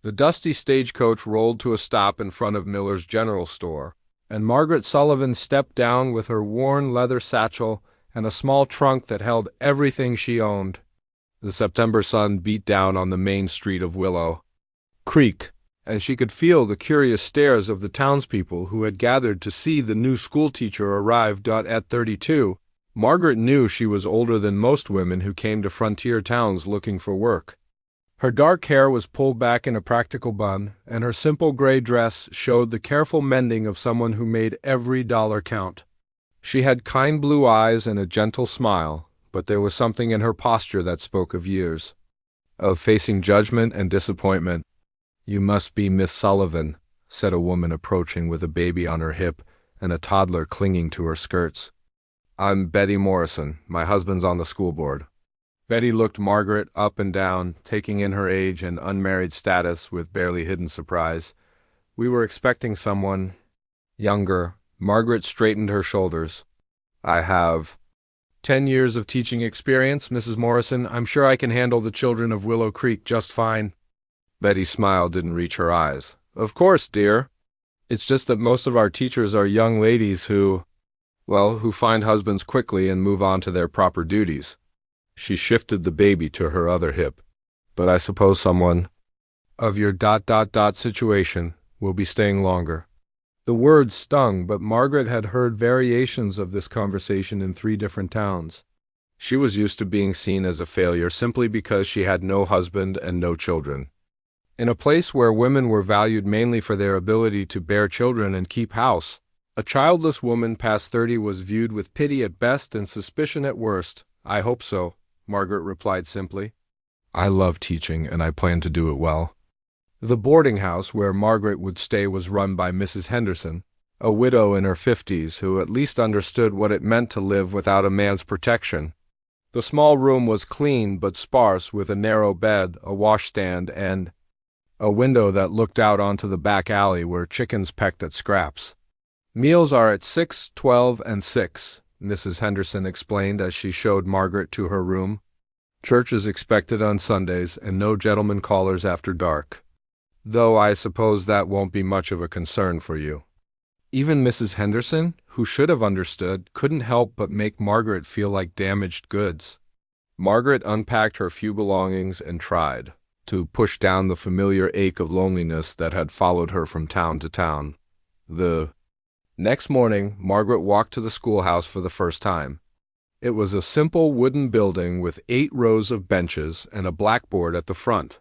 The dusty stagecoach rolled to a stop in front of Miller's General Store, and Margaret Sullivan stepped down with her worn leather satchel and a small trunk that held everything she owned. The September sun beat down on the main street of Willow Creek, and she could feel the curious stares of the townspeople who had gathered to see the new schoolteacher arrive. At 32, Margaret knew she was older than most women who came to frontier towns looking for work. Her dark hair was pulled back in a practical bun, and her simple gray dress showed the careful mending of someone who made every dollar count. She had kind blue eyes and a gentle smile, but there was something in her posture that spoke of years, of facing judgment and disappointment. "You must be Miss Sullivan," said a woman approaching with a baby on her hip and a toddler clinging to her skirts. "I'm Betty Morrison. My husband's on the school board." Betty looked Margaret up and down, taking in her age and unmarried status with barely hidden surprise. "We were expecting someone younger." Margaret straightened her shoulders. "I have 10 years of teaching experience, Mrs. Morrison. I'm sure I can handle the children of Willow Creek just fine." Betty's smile didn't reach her eyes. "Of course, dear. It's just that most of our teachers are young ladies who find husbands quickly and move on to their proper duties." She shifted the baby to her other hip. "But I suppose someone of your situation will be staying longer." The words stung, but Margaret had heard variations of this conversation in 3 different towns. She was used to being seen as a failure simply because she had no husband and no children. In a place where women were valued mainly for their ability to bear children and keep house, a childless woman past 30 was viewed with pity at best and suspicion at worst. "I hope so," Margaret replied simply. "I love teaching, and I plan to do it well." The boarding house where Margaret would stay was run by Mrs. Henderson, a widow in her 50s who at least understood what it meant to live without a man's protection. The small room was clean but sparse, with a narrow bed, a washstand, and a window that looked out onto the back alley where chickens pecked at scraps. "Meals are at 6, 12, and 6, Mrs. Henderson explained as she showed Margaret to her room. "Church is expected on Sundays, and no gentlemen callers after dark. Though I suppose that won't be much of a concern for you." Even Mrs. Henderson, who should have understood, couldn't help but make Margaret feel like damaged goods. Margaret unpacked her few belongings and tried to push down the familiar ache of loneliness that had followed her from town to town. The next morning, Margaret walked to the schoolhouse for the first time. It was a simple wooden building with 8 rows of benches and a blackboard at the front.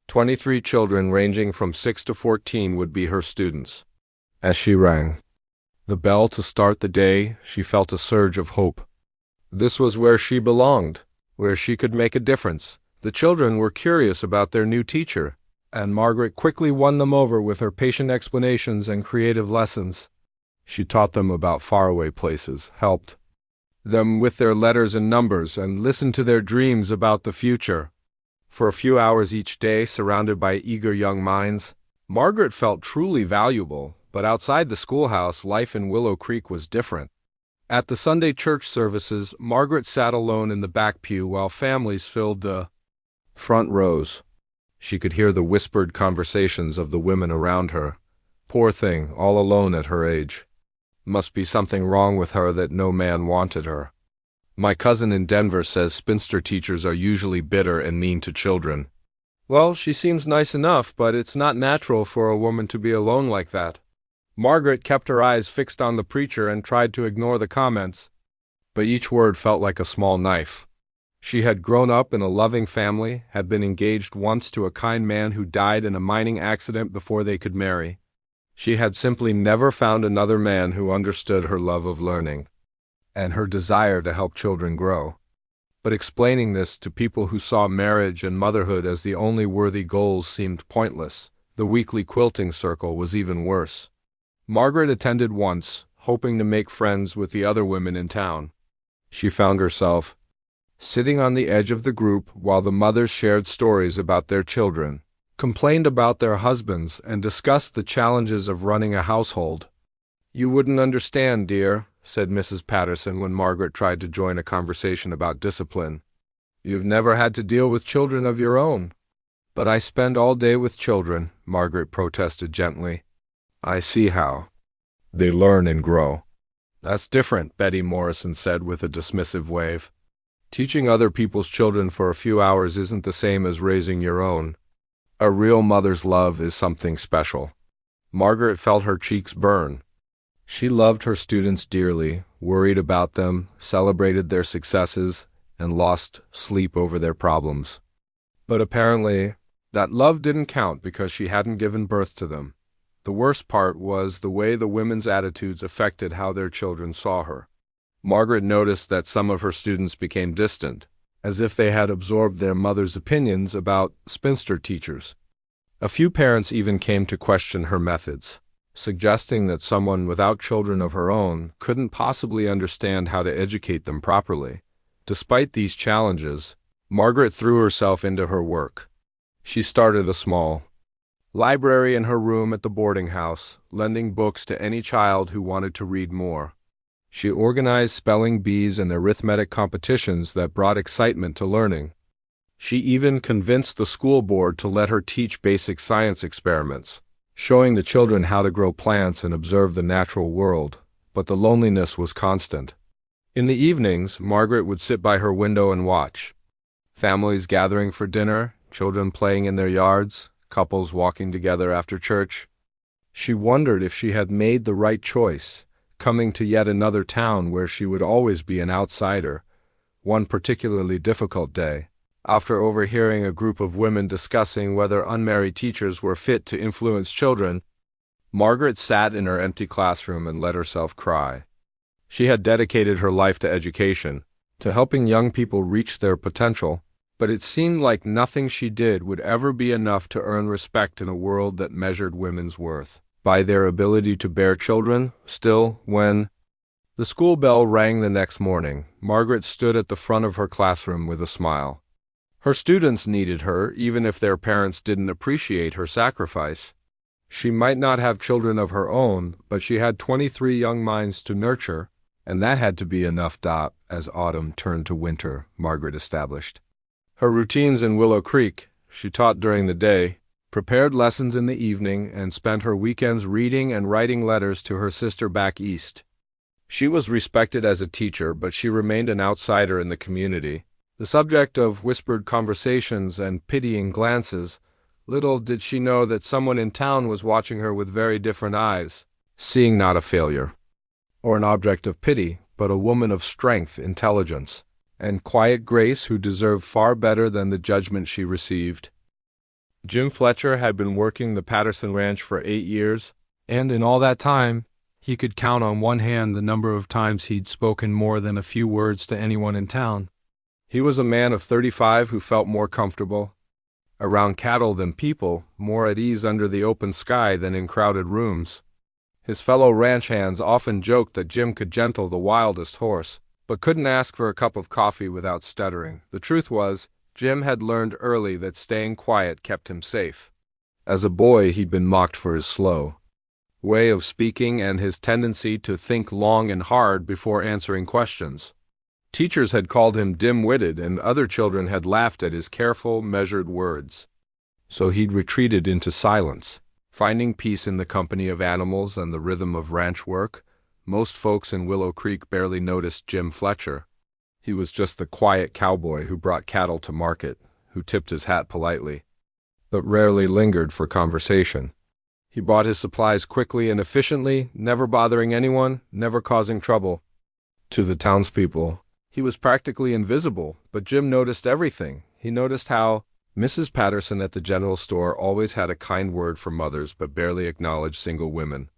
23 children ranging from 6 to 14 would be her students. As she rang the bell to start the day, she felt a surge of hope. This was where she belonged, where she could make a difference. The children were curious about their new teacher, and Margaret quickly won them over with her patient explanations and creative lessons. She taught them about faraway places, helped them with their letters and numbers, and listened to their dreams about the future. For a few hours each day, surrounded by eager young minds, Margaret felt truly valuable, but outside the schoolhouse, life in Willow Creek was different. At the Sunday church services, Margaret sat alone in the back pew while families filled the front rows. She could hear the whispered conversations of the women around her. Poor thing, all alone at her age. Must be something wrong with her that no man wanted her. "My cousin in Denver says spinster teachers are usually bitter and mean to children." "Well, she seems nice enough, but it's not natural for a woman to be alone like that." Margaret kept her eyes fixed on the preacher and tried to ignore the comments, but each word felt like a small knife. She had grown up in a loving family, had been engaged once to a kind man who died in a mining accident before they could marry. She had simply never found another man who understood her love of learning and her desire to help children grow. But explaining this to people who saw marriage and motherhood as the only worthy goals seemed pointless. The weekly quilting circle was even worse. Margaret attended once, hoping to make friends with the other women in town. She found herself sitting on the edge of the group while the mothers shared stories about their children, complained about their husbands, and discussed the challenges of running a household. "You wouldn't understand, dear," said Mrs. Patterson when Margaret tried to join a conversation about discipline. "You've never had to deal with children of your own." "But I spend all day with children," Margaret protested gently. "I see how. They learn and grow." "That's different," Betty Morrison said with a dismissive wave. "Teaching other people's children for a few hours isn't the same as raising your own. A real mother's love is something special." Margaret felt her cheeks burn. She loved her students dearly, worried about them, celebrated their successes, and lost sleep over their problems. But apparently, that love didn't count because she hadn't given birth to them. The worst part was the way the women's attitudes affected how their children saw her. Margaret noticed that some of her students became distant, as if they had absorbed their mother's opinions about spinster teachers. A few parents even came to question her methods, suggesting that someone without children of her own couldn't possibly understand how to educate them properly. Despite these challenges, Margaret threw herself into her work. She started a small library in her room at the boarding house, lending books to any child who wanted to read more. She organized spelling bees and arithmetic competitions that brought excitement to learning. She even convinced the school board to let her teach basic science experiments, showing the children how to grow plants and observe the natural world. But the loneliness was constant. In the evenings, Margaret would sit by her window and watch. Families gathering for dinner, children playing in their yards, couples walking together after church. She wondered if she had made the right choice, coming to yet another town where she would always be an outsider. One particularly difficult day, after overhearing a group of women discussing whether unmarried teachers were fit to influence children, Margaret sat in her empty classroom and let herself cry. She had dedicated her life to education, to helping young people reach their potential, but it seemed like nothing she did would ever be enough to earn respect in a world that measured women's worth by their ability to bear children. Still, when the school bell rang the next morning, Margaret stood at the front of her classroom with a smile. Her students needed her, even if their parents didn't appreciate her sacrifice. She might not have children of her own, but she had 23 young minds to nurture, and that had to be enough. As autumn turned to winter, Margaret established her routines in Willow Creek. She taught during the day, prepared lessons in the evening, and spent her weekends reading and writing letters to her sister back east. She was respected as a teacher, but she remained an outsider in the community, the subject of whispered conversations and pitying glances. Little did she know that someone in town was watching her with very different eyes, seeing not a failure or an object of pity, but a woman of strength, intelligence, and quiet grace who deserved far better than the judgment she received. Jim Fletcher had been working the Patterson Ranch for 8 years, and in all that time, he could count on one hand the number of times he'd spoken more than a few words to anyone in town. He was a man of 35 who felt more comfortable around cattle than people, more at ease under the open sky than in crowded rooms. His fellow ranch hands often joked that Jim could gentle the wildest horse, but couldn't ask for a cup of coffee without stuttering. The truth was, Jim had learned early that staying quiet kept him safe. As a boy, he'd been mocked for his slow way of speaking and his tendency to think long and hard before answering questions. Teachers had called him dim-witted, and other children had laughed at his careful, measured words. So he'd retreated into silence, finding peace in the company of animals and the rhythm of ranch work. Most folks in Willow Creek barely noticed Jim Fletcher. He was just the quiet cowboy who brought cattle to market, who tipped his hat politely, but rarely lingered for conversation. He bought his supplies quickly and efficiently, never bothering anyone, never causing trouble. To the townspeople, he was practically invisible, but Jim noticed everything. He noticed how Mrs. Patterson at the general store always had a kind word for mothers but barely acknowledged single women.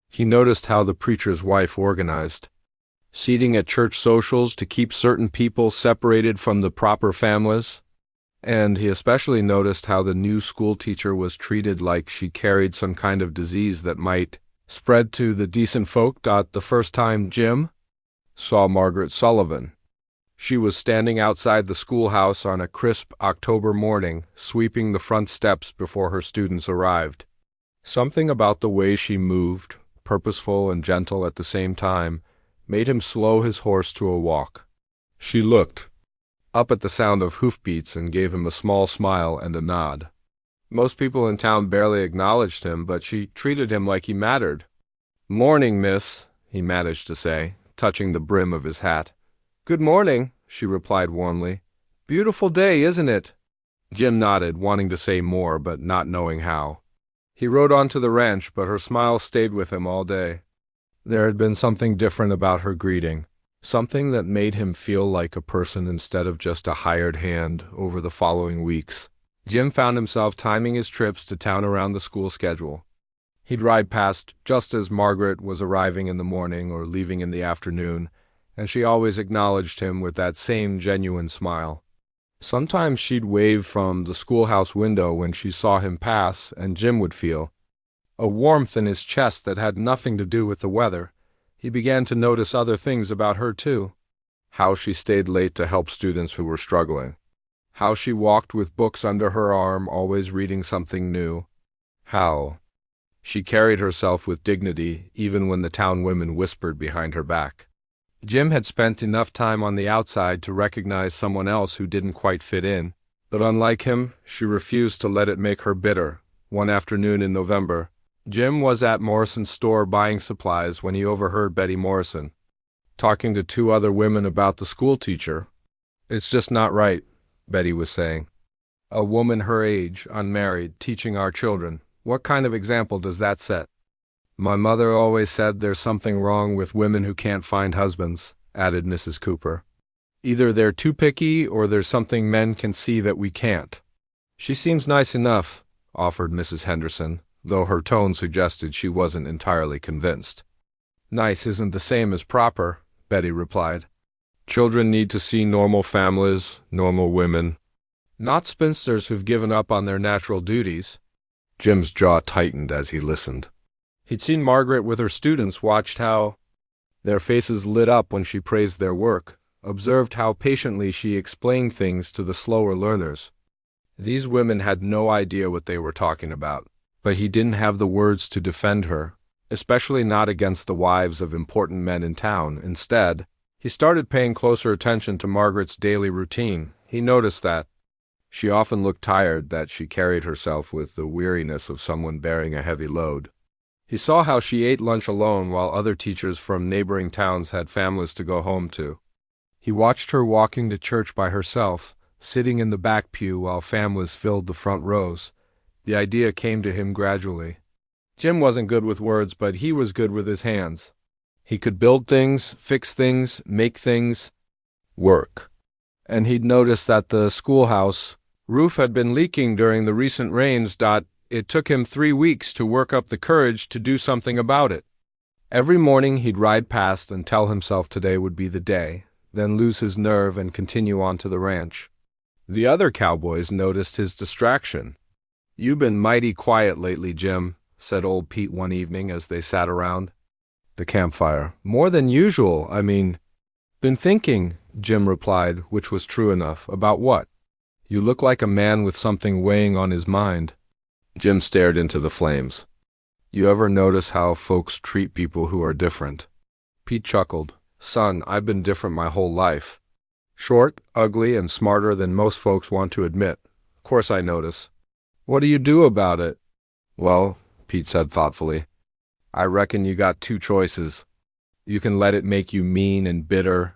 He noticed how the preacher's wife organized seating at church socials to keep certain people separated from the proper families. And he especially noticed how the new school teacher was treated like she carried some kind of disease that might spread to the decent folk. The first time Jim saw Margaret Sullivan, she was standing outside the schoolhouse on a crisp October morning, sweeping the front steps before her students arrived. Something about the way she moved, purposeful and gentle at the same time, made him slow his horse to a walk. She looked up at the sound of hoofbeats and gave him a small smile and a nod. Most people in town barely acknowledged him, but she treated him like he mattered. "Morning, miss," he managed to say, touching the brim of his hat. "Good morning," she replied warmly. "Beautiful day, isn't it?" Jim nodded, wanting to say more, but not knowing how. He rode on to the ranch, but her smile stayed with him all day. There had been something different about her greeting, something that made him feel like a person instead of just a hired hand. Over the following weeks, Jim found himself timing his trips to town around the school schedule. He'd ride past just as Margaret was arriving in the morning or leaving in the afternoon, and she always acknowledged him with that same genuine smile. Sometimes she'd wave from the schoolhouse window when she saw him pass, and Jim would feel a warmth in his chest that had nothing to do with the weather. He began to notice other things about her, too. How she stayed late to help students who were struggling. How she walked with books under her arm, always reading something new. How she carried herself with dignity, even when the town women whispered behind her back. Jim had spent enough time on the outside to recognize someone else who didn't quite fit in, but unlike him, she refused to let it make her bitter. One afternoon in November, Jim was at Morrison's store buying supplies when he overheard Betty Morrison talking to two other women about the school teacher. "It's just not right," Betty was saying. "A woman her age, unmarried, teaching our children. What kind of example does that set?" "My mother always said there's something wrong with women who can't find husbands," added Mrs. Cooper. "Either they're too picky or there's something men can see that we can't." "She seems nice enough," offered Mrs. Henderson, though her tone suggested she wasn't entirely convinced. "Nice isn't the same as proper," Betty replied. "Children need to see normal families, normal women, not spinsters who've given up on their natural duties." Jim's jaw tightened as he listened. He'd seen Margaret with her students, watched how their faces lit up when she praised their work, observed how patiently she explained things to the slower learners. These women had no idea what they were talking about, but he didn't have the words to defend her, especially not against the wives of important men in town. Instead, he started paying closer attention to Margaret's daily routine. He noticed that she often looked tired, that she carried herself with the weariness of someone bearing a heavy load. He saw how she ate lunch alone while other teachers from neighboring towns had families to go home to. He watched her walking to church by herself, sitting in the back pew while families filled the front rows. The idea came to him gradually. Jim wasn't good with words, but he was good with his hands. He could build things, fix things, make things work. And he'd noticed that the schoolhouse roof had been leaking during the recent rains. It took him 3 weeks to work up the courage to do something about it. Every morning he'd ride past and tell himself today would be the day, then lose his nerve and continue on to the ranch. The other cowboys noticed his distraction. "You've been mighty quiet lately, Jim," said old Pete one evening as they sat around the campfire. "More than usual, I mean." "Been thinking," Jim replied, which was true enough. "About what?" "You look like a man with something weighing on his mind." Jim stared into the flames. "You ever notice how folks treat people who are different?" Pete chuckled. "Son, I've been different my whole life. Short, ugly, and smarter than most folks want to admit. Of course I notice." "What do you do about it?" "Well," Pete said thoughtfully, "I reckon you got 2 choices. You can let it make you mean and bitter,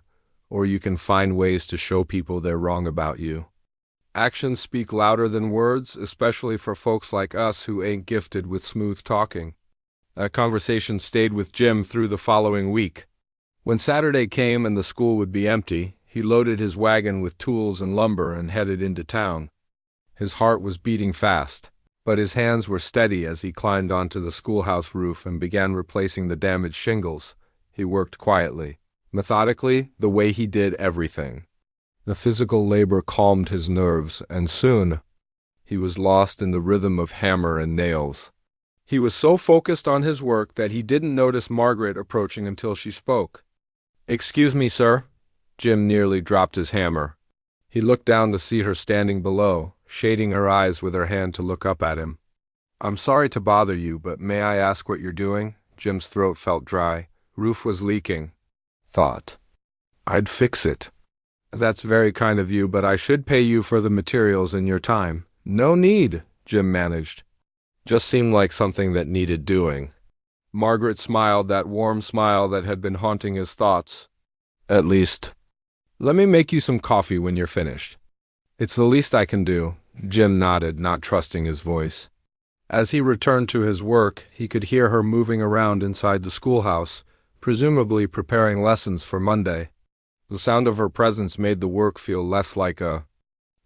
or you can find ways to show people they're wrong about you. Actions speak louder than words, especially for folks like us who ain't gifted with smooth talking." That conversation stayed with Jim through the following week. When Saturday came and the school would be empty, he loaded his wagon with tools and lumber and headed into town. His heart was beating fast, but his hands were steady as he climbed onto the schoolhouse roof and began replacing the damaged shingles. He worked quietly, methodically, the way he did everything. The physical labor calmed his nerves, and soon he was lost in the rhythm of hammer and nails. He was so focused on his work that he didn't notice Margaret approaching until she spoke. "Excuse me, sir." Jim nearly dropped his hammer. He looked down to see her standing below, shading her eyes with her hand to look up at him. "I'm sorry to bother you, but may I ask what you're doing?" Jim's throat felt dry. Roof was leaking. Thought, "I'd fix it." "That's very kind of you, but I should pay you for the materials and your time." "No need," Jim managed. Just seemed like something that needed doing. Margaret smiled, that warm smile that had been haunting his thoughts. At least, let me make you some coffee when you're finished. It's the least I can do. Jim nodded, not trusting his voice. As he returned to his work, he could hear her moving around inside the schoolhouse, presumably preparing lessons for Monday. The sound of her presence made the work feel less like a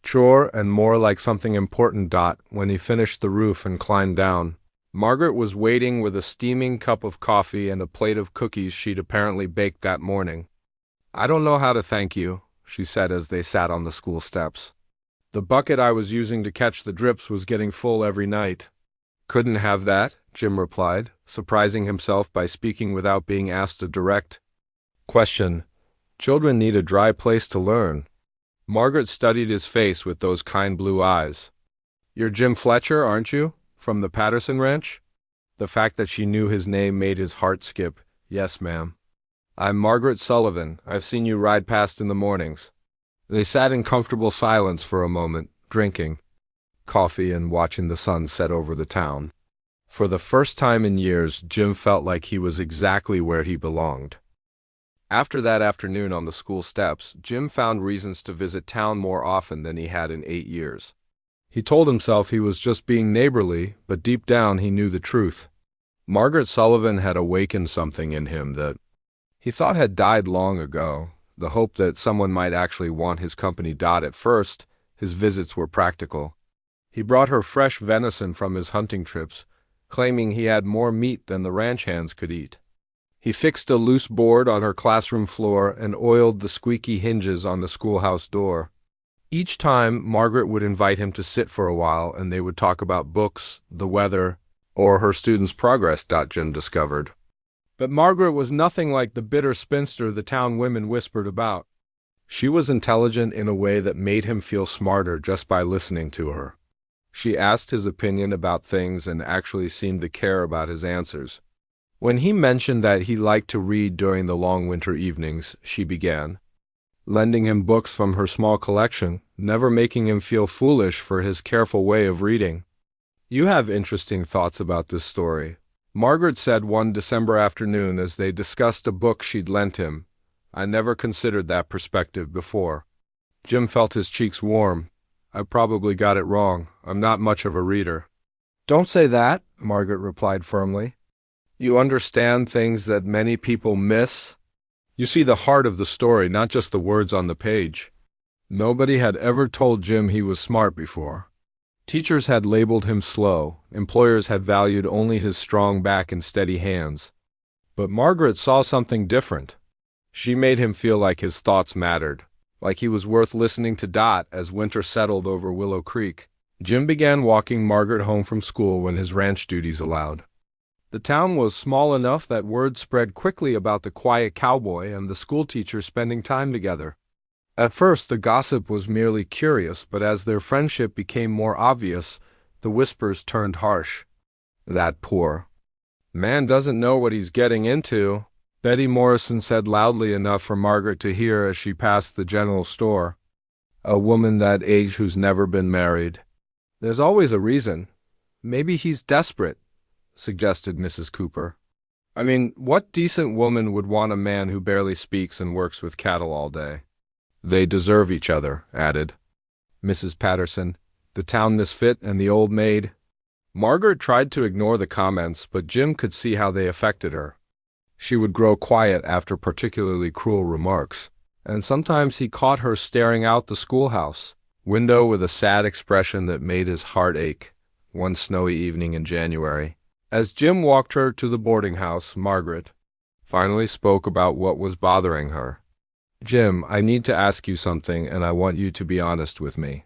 chore and more like something important. When he finished the roof and climbed down, Margaret was waiting with a steaming cup of coffee and a plate of cookies she'd apparently baked that morning. "I don't know how to thank you," she said as they sat on the school steps. "The bucket I was using to catch the drips was getting full every night." "Couldn't have that," Jim replied, surprising himself by speaking without being asked a direct question. "Children need a dry place to learn." Margaret studied his face with those kind blue eyes. "You're Jim Fletcher, aren't you? From the Patterson Ranch?" The fact that she knew his name made his heart skip. "Yes, ma'am." "I'm Margaret Sullivan. I've seen you ride past in the mornings." They sat in comfortable silence for a moment, drinking coffee and watching the sun set over the town. For the first time in years, Jim felt like he was exactly where he belonged. After that afternoon on the school steps, Jim found reasons to visit town more often than he had in 8 years. He told himself he was just being neighborly, but deep down he knew the truth. Margaret Sullivan had awakened something in him that he thought had died long ago, the hope that someone might actually want his company. At first, his visits were practical. He brought her fresh venison from his hunting trips, claiming he had more meat than the ranch hands could eat. He fixed a loose board on her classroom floor and oiled the squeaky hinges on the schoolhouse door. Each time, Margaret would invite him to sit for a while, and they would talk about books, the weather, or her students' progress. Jim discovered. But Margaret was nothing like the bitter spinster the town women whispered about. She was intelligent in a way that made him feel smarter just by listening to her. She asked his opinion about things and actually seemed to care about his answers. When he mentioned that he liked to read during the long winter evenings, she began lending him books from her small collection, never making him feel foolish for his careful way of reading. "You have interesting thoughts about this story," Margaret said one December afternoon as they discussed a book she'd lent him. "I never considered that perspective before." Jim felt his cheeks warm. "I probably got it wrong. I'm not much of a reader." "Don't say that," Margaret replied firmly. "You understand things that many people miss. You see the heart of the story, not just the words on the page." Nobody had ever told Jim he was smart before. Teachers had labeled him slow. Employers had valued only his strong back and steady hands. But Margaret saw something different. She made him feel like his thoughts mattered, like he was worth listening to. As winter settled over Willow Creek, Jim began walking Margaret home from school when his ranch duties allowed. The town was small enough that word spread quickly about the quiet cowboy and the schoolteacher spending time together. At first, the gossip was merely curious, but as their friendship became more obvious, the whispers turned harsh. "That poor man doesn't know what he's getting into," Betty Morrison said loudly enough for Margaret to hear as she passed the general store. "A woman that age who's never been married. There's always a reason. Maybe he's desperate," suggested Mrs. Cooper. "I mean, what decent woman would want a man who barely speaks and works with cattle all day?" "They deserve each other," added Mrs. Patterson, the town misfit and the old maid. Margaret tried to ignore the comments, but Jim could see how they affected her. She would grow quiet after particularly cruel remarks, and sometimes he caught her staring out the schoolhouse window with a sad expression that made his heart ache, one snowy evening in January. As Jim walked her to the boarding house, Margaret finally spoke about what was bothering her. "Jim, I need to ask you something, and I want you to be honest with me."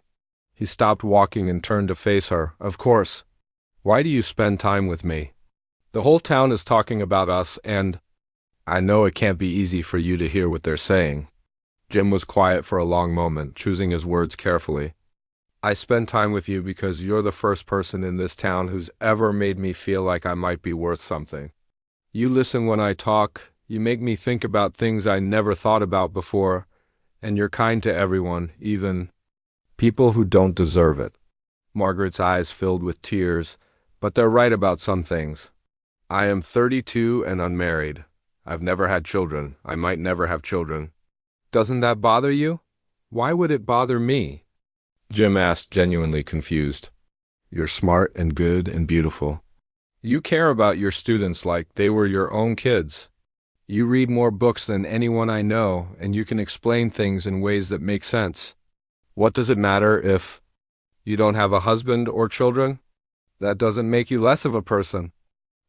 He stopped walking and turned to face her. "Of course. Why do you spend time with me? The whole town is talking about us, and I know it can't be easy for you to hear what they're saying." Jim was quiet for a long moment, choosing his words carefully. "I spend time with you because you're the first person in this town who's ever made me feel like I might be worth something. You listen when I talk, you make me think about things I never thought about before, and you're kind to everyone, even people who don't deserve it." Margaret's eyes filled with tears, but they're right about some things. I am 32 and unmarried. I've never had children. I might never have children. Doesn't that bother you? Why would it bother me? Jim asked, genuinely confused. You're smart and good and beautiful. You care about your students like they were your own kids. You read more books than anyone I know, and you can explain things in ways that make sense. What does it matter if you don't have a husband or children? That doesn't make you less of a person.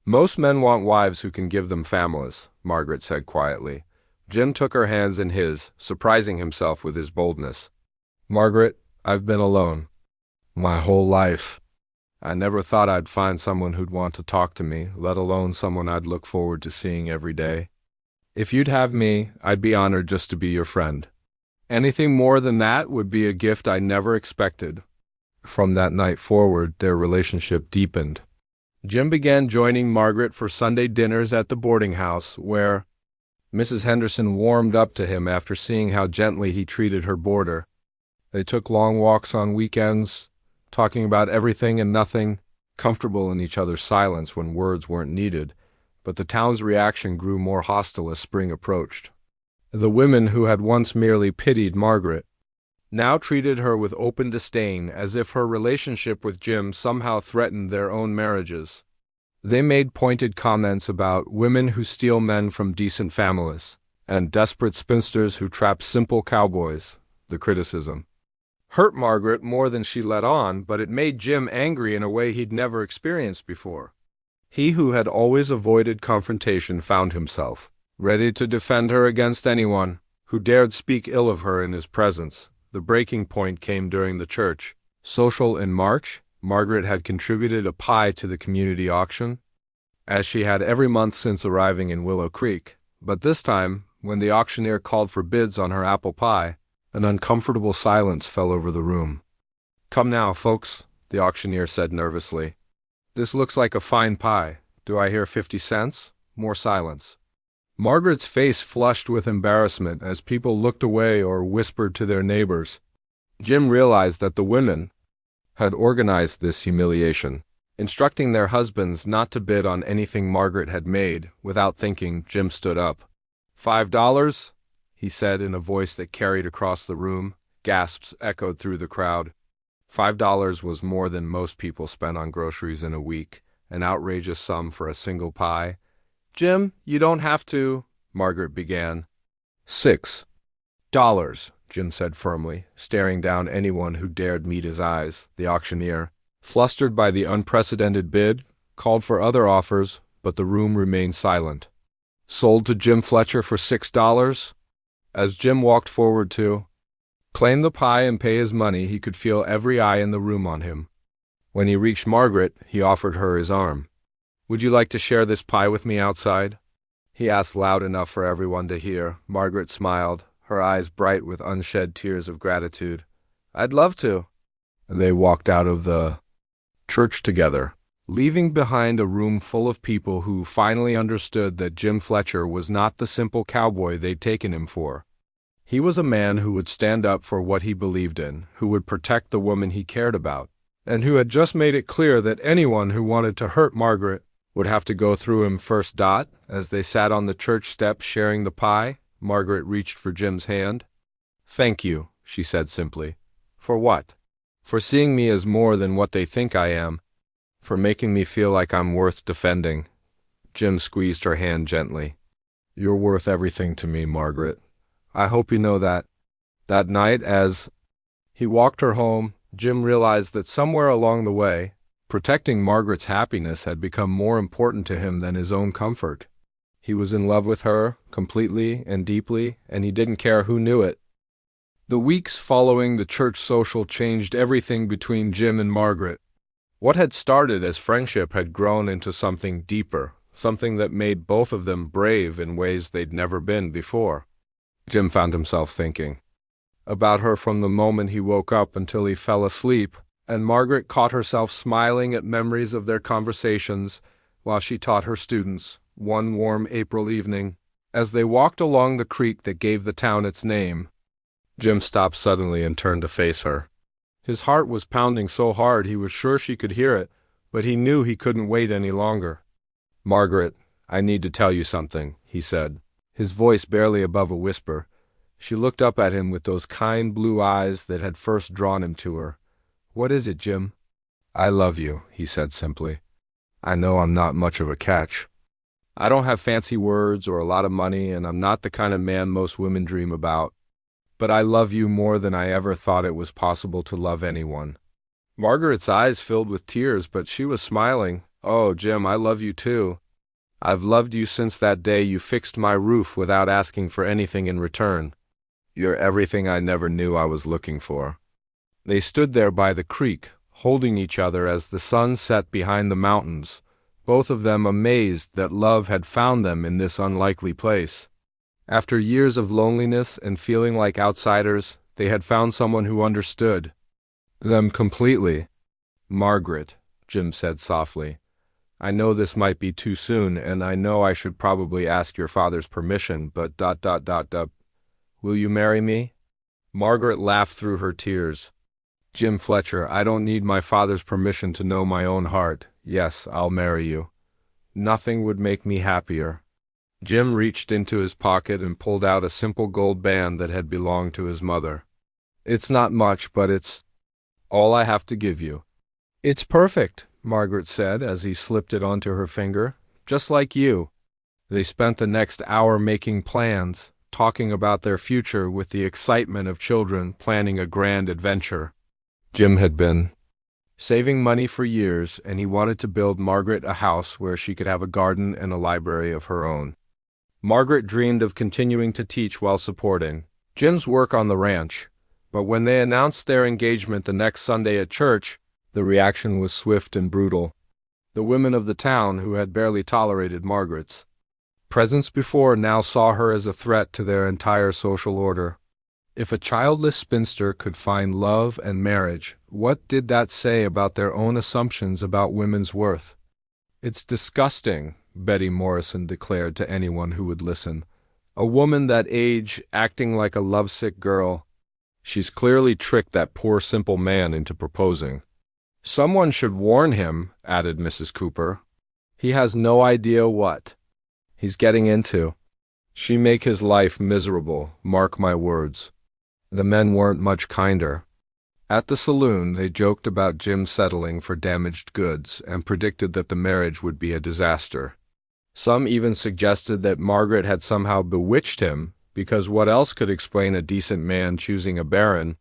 Most men want wives who can give them families, Margaret said quietly. Jim took her hands in his, surprising himself with his boldness. Margaret, I've been alone. My whole life. I never thought I'd find someone who'd want to talk to me, let alone someone I'd look forward to seeing every day. If you'd have me, I'd be honored just to be your friend. Anything more than that would be a gift I never expected. From that night forward, their relationship deepened. Jim began joining Margaret for Sunday dinners at the boarding house, where Mrs. Henderson warmed up to him after seeing how gently he treated her boarder. They took long walks on weekends, talking about everything and nothing, comfortable in each other's silence when words weren't needed, but the town's reaction grew more hostile as spring approached. The women who had once merely pitied Margaret now treated her with open disdain, as if her relationship with Jim somehow threatened their own marriages. They made pointed comments about women who steal men from decent families, and desperate spinsters who trap simple cowboys. The criticism hurt Margaret more than she let on, but it made Jim angry in a way he'd never experienced before. He who had always avoided confrontation found himself ready to defend her against anyone who dared speak ill of her in his presence. The breaking point came during the church social in March. Margaret had contributed a pie to the community auction, as she had every month since arriving in Willow Creek. But this time, when the auctioneer called for bids on her apple pie, an uncomfortable silence fell over the room. Come now, folks, the auctioneer said nervously. This looks like a fine pie. Do I hear 50 cents? More silence. Margaret's face flushed with embarrassment as people looked away or whispered to their neighbors. Jim realized that the women had organized this humiliation, instructing their husbands not to bid on anything Margaret had made. Without thinking, Jim stood up. $5? He said in a voice that carried across the room. Gasps echoed through the crowd. $5 was more than most people spent on groceries in a week, an outrageous sum for a single pie. Jim, you don't have to, Margaret began. $6, Jim said firmly, staring down anyone who dared meet his eyes. The auctioneer, flustered by the unprecedented bid, called for other offers, but the room remained silent. Sold to Jim Fletcher for $6? As Jim walked forward to claim the pie and pay his money, he could feel every eye in the room on him. When he reached Margaret, he offered her his arm. Would you like to share this pie with me outside? He asked loud enough for everyone to hear. Margaret smiled, her eyes bright with unshed tears of gratitude. I'd love to. They walked out of the church together, leaving behind a room full of people who finally understood that Jim Fletcher was not the simple cowboy they'd taken him for. He was a man who would stand up for what he believed in, who would protect the woman he cared about, and who had just made it clear that anyone who wanted to hurt Margaret would have to go through him first. As they sat on the church steps sharing the pie, Margaret reached for Jim's hand. Thank you, she said simply. For what? For seeing me as more than what they think I am. For making me feel like I'm worth defending. Jim squeezed her hand gently. You're worth everything to me, Margaret. I hope you know that. That night, as he walked her home, Jim realized that somewhere along the way, protecting Margaret's happiness had become more important to him than his own comfort. He was in love with her, completely and deeply, and he didn't care who knew it. The weeks following the church social changed everything between Jim and Margaret. What had started as friendship had grown into something deeper, something that made both of them brave in ways they'd never been before. Jim found himself thinking about her from the moment he woke up until he fell asleep, and Margaret caught herself smiling at memories of their conversations while she taught her students, one warm April evening. As they walked along the creek that gave the town its name, Jim stopped suddenly and turned to face her. His heart was pounding so hard he was sure she could hear it, but he knew he couldn't wait any longer. "Margaret, I need to tell you something," he said, his voice barely above a whisper. She looked up at him with those kind blue eyes that had first drawn him to her. "What is it, Jim?" "I love you," he said simply. "I know I'm not much of a catch. I don't have fancy words or a lot of money, and I'm not the kind of man most women dream about. But I love you more than I ever thought it was possible to love anyone." Margaret's eyes filled with tears, but she was smiling. "Oh, Jim, I love you too. I've loved you since that day you fixed my roof without asking for anything in return. You're everything I never knew I was looking for." They stood there by the creek, holding each other as the sun set behind the mountains, both of them amazed that love had found them in this unlikely place. After years of loneliness and feeling like outsiders, they had found someone who understood them completely. "Margaret," Jim said softly, "I know this might be too soon, and I know I should probably ask your father's permission, but ... will you marry me?" Margaret laughed through her tears. "Jim Fletcher, I don't need my father's permission to know my own heart. Yes, I'll marry you. Nothing would make me happier." Jim reached into his pocket and pulled out a simple gold band that had belonged to his mother. "It's not much, but it's all I have to give you." "It's perfect," Margaret said as he slipped it onto her finger. "Just like you." They spent the next hour making plans, talking about their future with the excitement of children planning a grand adventure. Jim had been saving money for years, and he wanted to build Margaret a house where she could have a garden and a library of her own. Margaret dreamed of continuing to teach while supporting Jim's work on the ranch, but when they announced their engagement the next Sunday at church, the reaction was swift and brutal. The women of the town, who had barely tolerated Margaret's presence before, now saw her as a threat to their entire social order. If a childless spinster could find love and marriage, what did that say about their own assumptions about women's worth? "It's disgusting," Betty Morrison declared to anyone who would listen. "A woman that age acting like a lovesick girl. She's clearly tricked that poor simple man into proposing." "Someone should warn him," added Mrs. Cooper. "He has no idea what he's getting into. She make his life miserable, mark my words." The men weren't much kinder. At the saloon, they joked about Jim settling for damaged goods and predicted that the marriage would be a disaster. Some even suggested that Margaret had somehow bewitched him, because what else could explain a decent man choosing a barren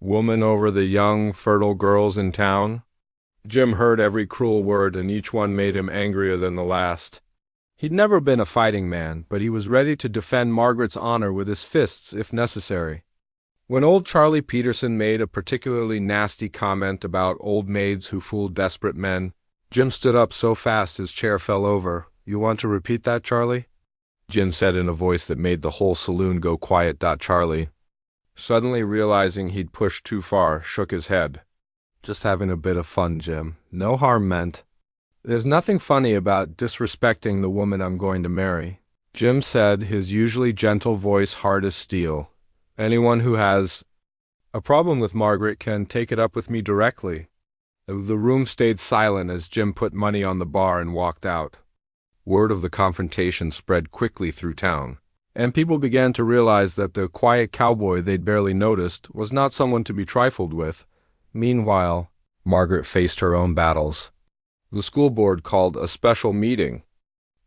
woman over the young, fertile girls in town? Jim heard every cruel word, and each one made him angrier than the last. He'd never been a fighting man, but he was ready to defend Margaret's honor with his fists if necessary. When old Charlie Peterson made a particularly nasty comment about old maids who fooled desperate men, Jim stood up so fast his chair fell over. "You want to repeat that, Charlie?" Jim said in a voice that made the whole saloon go quiet. Charlie, suddenly realizing he'd pushed too far, shook his head. "Just having a bit of fun, Jim. No harm meant. There's nothing funny about disrespecting the woman I'm going to marry," Jim said, his usually gentle voice hard as steel. "Anyone who has a problem with Margaret can take it up with me directly." The room stayed silent as Jim put money on the bar and walked out. Word of the confrontation spread quickly through town, and people began to realize that the quiet cowboy they'd barely noticed was not someone to be trifled with. Meanwhile, Margaret faced her own battles. The school board called a special meeting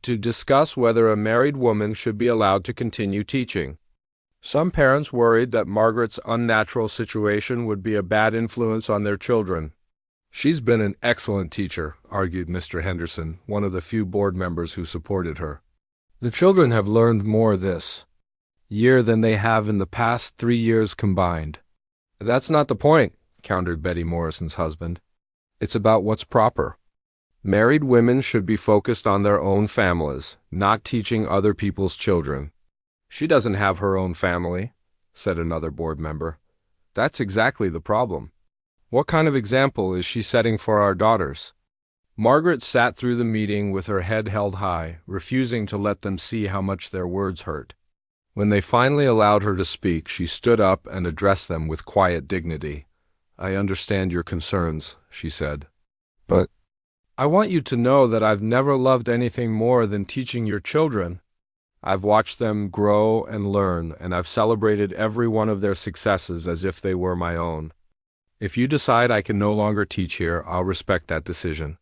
to discuss whether a married woman should be allowed to continue teaching. Some parents worried that Margaret's unnatural situation would be a bad influence on their children. "She's been an excellent teacher," argued Mr. Henderson, one of the few board members who supported her. "The children have learned more this year than they have in the past 3 years combined." "That's not the point," countered Betty Morrison's husband. "It's about what's proper. Married women should be focused on their own families, not teaching other people's children." "She doesn't have her own family," said another board member. "That's exactly the problem. What kind of example is she setting for our daughters?" Margaret sat through the meeting with her head held high, refusing to let them see how much their words hurt. When they finally allowed her to speak, she stood up and addressed them with quiet dignity. I understand your concerns, she said. But I want you to know that I've never loved anything more than teaching your children. I've watched them grow and learn, and I've celebrated every one of their successes as if they were my own. If you decide I can no longer teach here, I'll respect that decision.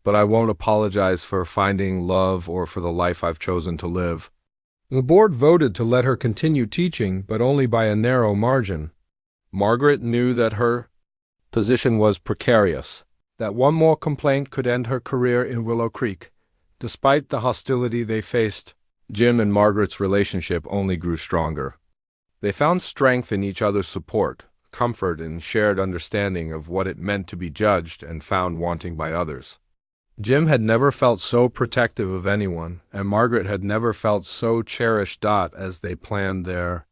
But I won't apologize for finding love or for the life I've chosen to live. The board voted to let her continue teaching, but only by a narrow margin. Margaret knew that her position was precarious, that one more complaint could end her career in Willow Creek. Despite the hostility they faced, Jim and Margaret's relationship only grew stronger. They found strength in each other's support, comfort and shared understanding of what it meant to be judged and found wanting by others. Jim had never felt so protective of anyone, and Margaret had never felt so cherished. As they planned their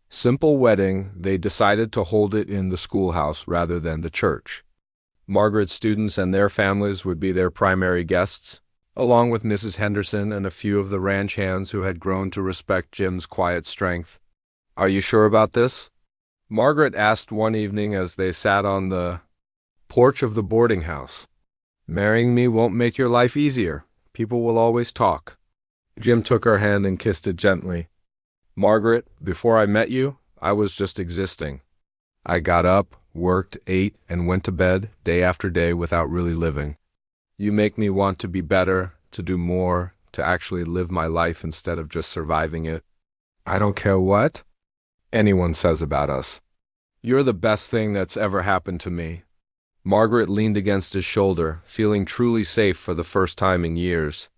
simple wedding, they decided to hold it in the schoolhouse rather than the church. Margaret's students and their families would be their primary guests, along with Mrs. Henderson and a few of the ranch hands who had grown to respect Jim's quiet strength. "Are you sure about this?" Margaret asked one evening as they sat on the porch of the boarding house. "Marrying me won't make your life easier. People will always talk." Jim took her hand and kissed it gently. "Margaret, before I met you, I was just existing. I got up, worked, ate, and went to bed day after day without really living. You make me want to be better, to do more, to actually live my life instead of just surviving it. I don't care what anyone says about us. You're the best thing that's ever happened to me." Margaret leaned against his shoulder, feeling truly safe for the first time in years.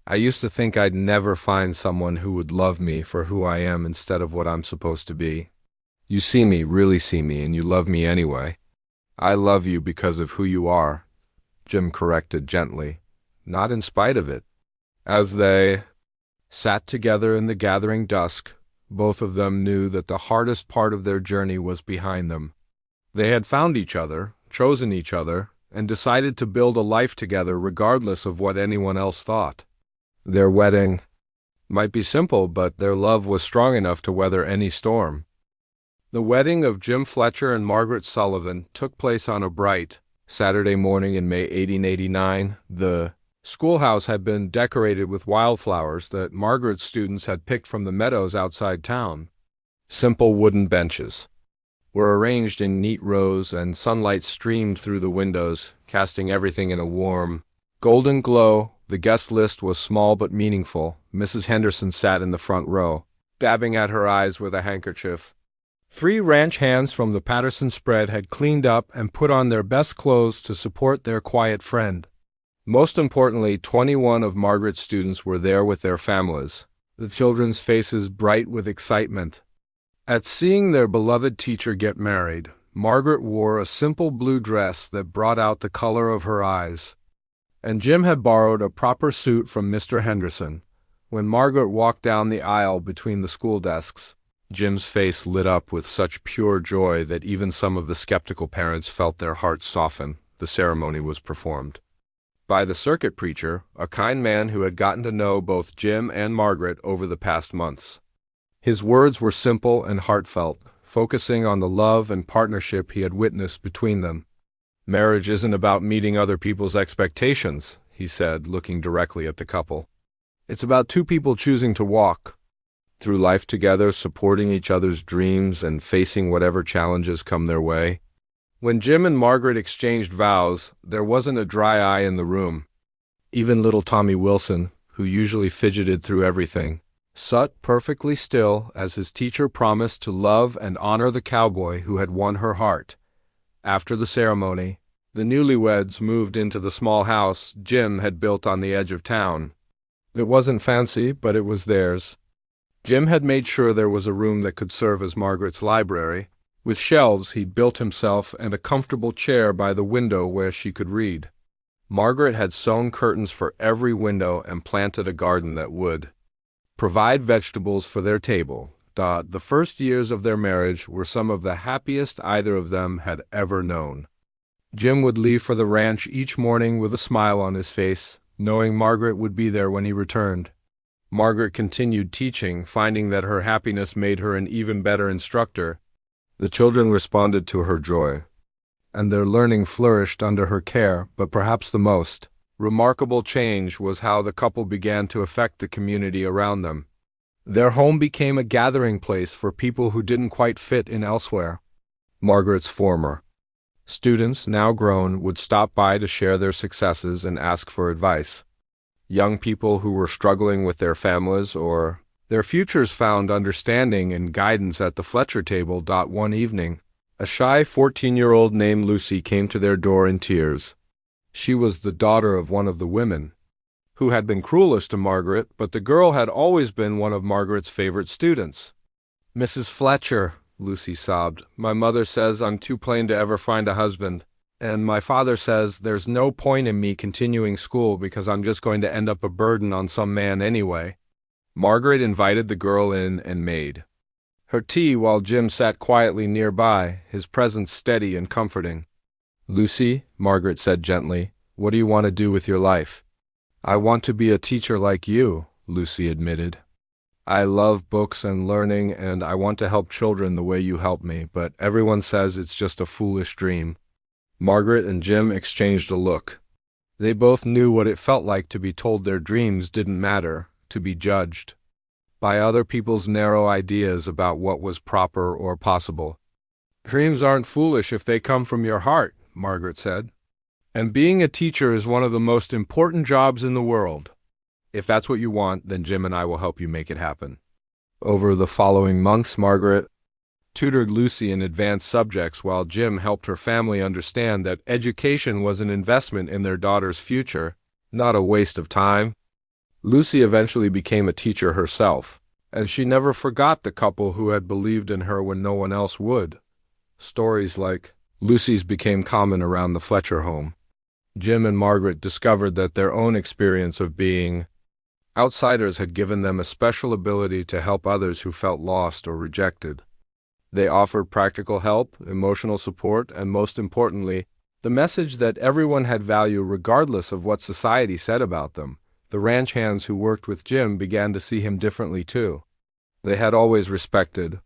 "I used to think I'd never find someone who would love me for who I am instead of what I'm supposed to be. You see me, really see me, and you love me anyway." "I love you because of who you are," Jim corrected gently, "not in spite of it." As they sat together in the gathering dusk, both of them knew that the hardest part of their journey was behind them. They had found each other, chosen each other, and decided to build a life together regardless of what anyone else thought. Their wedding might be simple, but their love was strong enough to weather any storm. The wedding of Jim Fletcher and Margaret Sullivan took place on a bright Saturday morning in May 1889. The schoolhouse had been decorated with wildflowers that Margaret's students had picked from the meadows outside town. Simple wooden benches were arranged in neat rows, and sunlight streamed through the windows, casting everything in a warm, golden glow. The guest list was small but meaningful. Mrs. Henderson sat in the front row, dabbing at her eyes with a handkerchief. 3 ranch hands from the Patterson spread had cleaned up and put on their best clothes to support their quiet friend. Most importantly, 21 of Margaret's students were there with their families, the children's faces bright with excitement. At seeing their beloved teacher get married, Margaret wore a simple blue dress that brought out the color of her eyes, and Jim had borrowed a proper suit from Mr. Henderson. When Margaret walked down the aisle between the school desks, Jim's face lit up with such pure joy that even some of the skeptical parents felt their hearts soften. The ceremony was performed by the circuit preacher, a kind man who had gotten to know both Jim and Margaret over the past months. His words were simple and heartfelt, focusing on the love and partnership he had witnessed between them. "Marriage isn't about meeting other people's expectations," he said, looking directly at the couple. "It's about 2 people choosing to walk through life together, supporting each other's dreams and facing whatever challenges come their way." When Jim and Margaret exchanged vows, there wasn't a dry eye in the room. Even little Tommy Wilson, who usually fidgeted through everything, sat perfectly still as his teacher promised to love and honor the cowboy who had won her heart. After the ceremony, the newlyweds moved into the small house Jim had built on the edge of town. It wasn't fancy, but it was theirs. Jim had made sure there was a room that could serve as Margaret's library, with shelves he'd built himself and a comfortable chair by the window where she could read. Margaret had sewn curtains for every window and planted a garden that would provide vegetables for their table. The first years of their marriage were some of the happiest either of them had ever known. Jim would leave for the ranch each morning with a smile on his face, knowing Margaret would be there when he returned. Margaret continued teaching, finding that her happiness made her an even better instructor. The children responded to her joy. and their learning flourished under her care, but perhaps the most remarkable change was how the couple began to affect the community around them. Their home became a gathering place for people who didn't quite fit in elsewhere. Margaret's former students, now grown, would stop by to share their successes and ask for advice. Young people who were struggling with their families or their futures found understanding and guidance at the Fletcher table. One evening, a shy 14-year-old named Lucy came to their door in tears. She was the daughter of one of the women who had been cruelest to Margaret, but the girl had always been one of Margaret's favorite students. "Mrs. Fletcher," Lucy sobbed, "my mother says I'm too plain to ever find a husband, and my father says there's no point in me continuing school because I'm just going to end up a burden on some man anyway." Margaret invited the girl in and made her tea while Jim sat quietly nearby, his presence steady and comforting. "Lucy," Margaret said gently, "what do you want to do with your life?" "I want to be a teacher like you," Lucy admitted. "I love books and learning, and I want to help children the way you help me, but everyone says it's just a foolish dream." Margaret and Jim exchanged a look. They both knew what it felt like to be told their dreams didn't matter, to be judged by other people's narrow ideas about what was proper or possible. "Dreams aren't foolish if they come from your heart," Margaret said. "And being a teacher is one of the most important jobs in the world. If that's what you want, then Jim and I will help you make it happen." Over the following months, Margaret tutored Lucy in advanced subjects while Jim helped her family understand that education was an investment in their daughter's future, not a waste of time. Lucy eventually became a teacher herself, and she never forgot the couple who had believed in her when no one else would. Stories like Lucy's became common around the Fletcher home. Jim and Margaret discovered that their own experience of being outsiders had given them a special ability to help others who felt lost or rejected. They offered practical help, emotional support, and most importantly, the message that everyone had value regardless of what society said about them. The ranch hands who worked with Jim began to see him differently too. They had always respected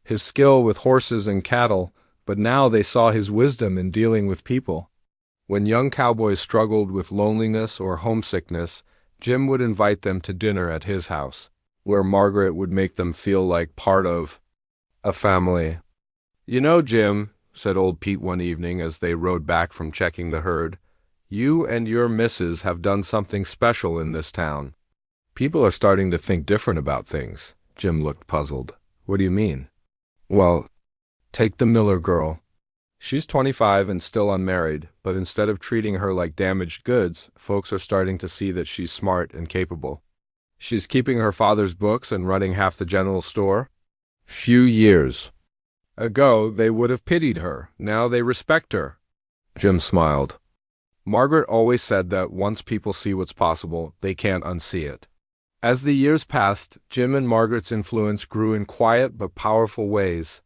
his skill with horses and cattle, but now they saw his wisdom in dealing with people. When young cowboys struggled with loneliness or homesickness, Jim would invite them to dinner at his house, where Margaret would make them feel like part of a family. "You know, Jim," said old Pete one evening as they rode back from checking the herd, "you and your missus have done something special in this town." "People are starting to think different about things." Jim looked puzzled. "What do you mean?" "Well, take the Miller girl. She's 25 and still unmarried, but instead of treating her like damaged goods, folks are starting to see that she's smart and capable. She's keeping her father's books and running half the general store. Few years ago, they would have pitied her. Now they respect her." Jim smiled. Margaret always said that once people see what's possible, they can't unsee it. As the years passed, Jim and Margaret's influence grew in quiet but powerful ways.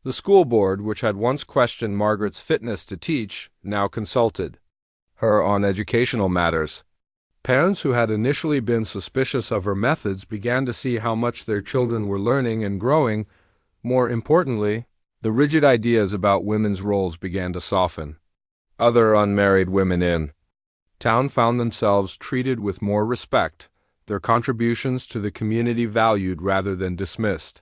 The school board, which had once questioned Margaret's fitness to teach, now consulted her on educational matters. Parents who had initially been suspicious of her methods began to see how much their children were learning and growing. More importantly, the rigid ideas about women's roles began to soften. Other unmarried women in town found themselves treated with more respect, their contributions to the community valued rather than dismissed.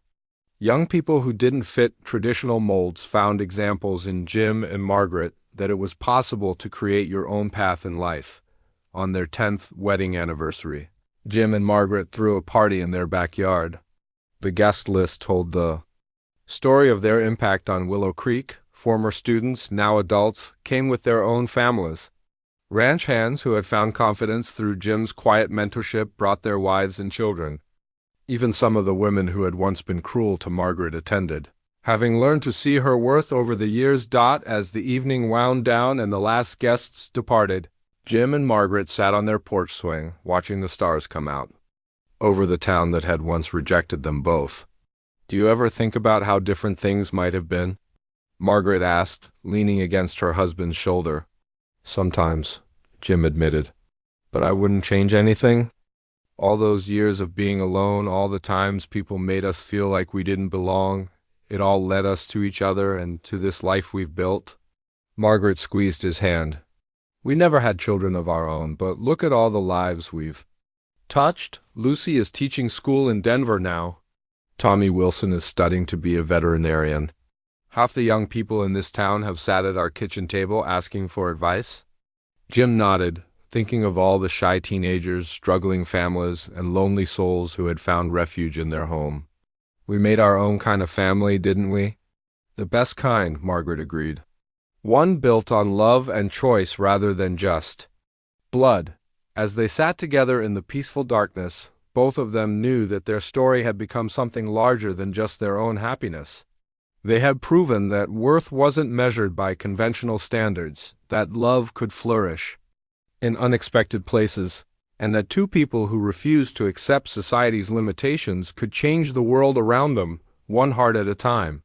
Young people who didn't fit traditional molds found examples in Jim and Margaret that it was possible to create your own path in life. On their 10th wedding anniversary, Jim and Margaret threw a party in their backyard. The guest list told the story of their impact on Willow Creek. Former students, now adults, came with their own families. Ranch hands who had found confidence through Jim's quiet mentorship brought their wives and children. Even some of the women who had once been cruel to Margaret attended, having learned to see her worth over the years. As the evening wound down and the last guests departed, Jim and Margaret sat on their porch swing, watching the stars come out over the town that had once rejected them both. "Do you ever think about how different things might have been?" Margaret asked, leaning against her husband's shoulder. "Sometimes," Jim admitted. "But I wouldn't change anything. All those years of being alone, all the times people made us feel like we didn't belong, it all led us to each other and to this life we've built." Margaret squeezed his hand. We never had children of our own, but look at all the lives we've touched. Lucy is teaching school in Denver now. Tommy Wilson is studying to be a veterinarian. Half the young people in this town have sat at our kitchen table asking for advice. Jim nodded, thinking of all the shy teenagers, struggling families, and lonely souls who had found refuge in their home. We made our own kind of family, didn't we? The best kind, Margaret agreed. One built on love and choice rather than just blood. As they sat together in the peaceful darkness, both of them knew that their story had become something larger than just their own happiness. They had proven that worth wasn't measured by conventional standards, that love could flourish in unexpected places, and that two people who refused to accept society's limitations could change the world around them, one heart at a time.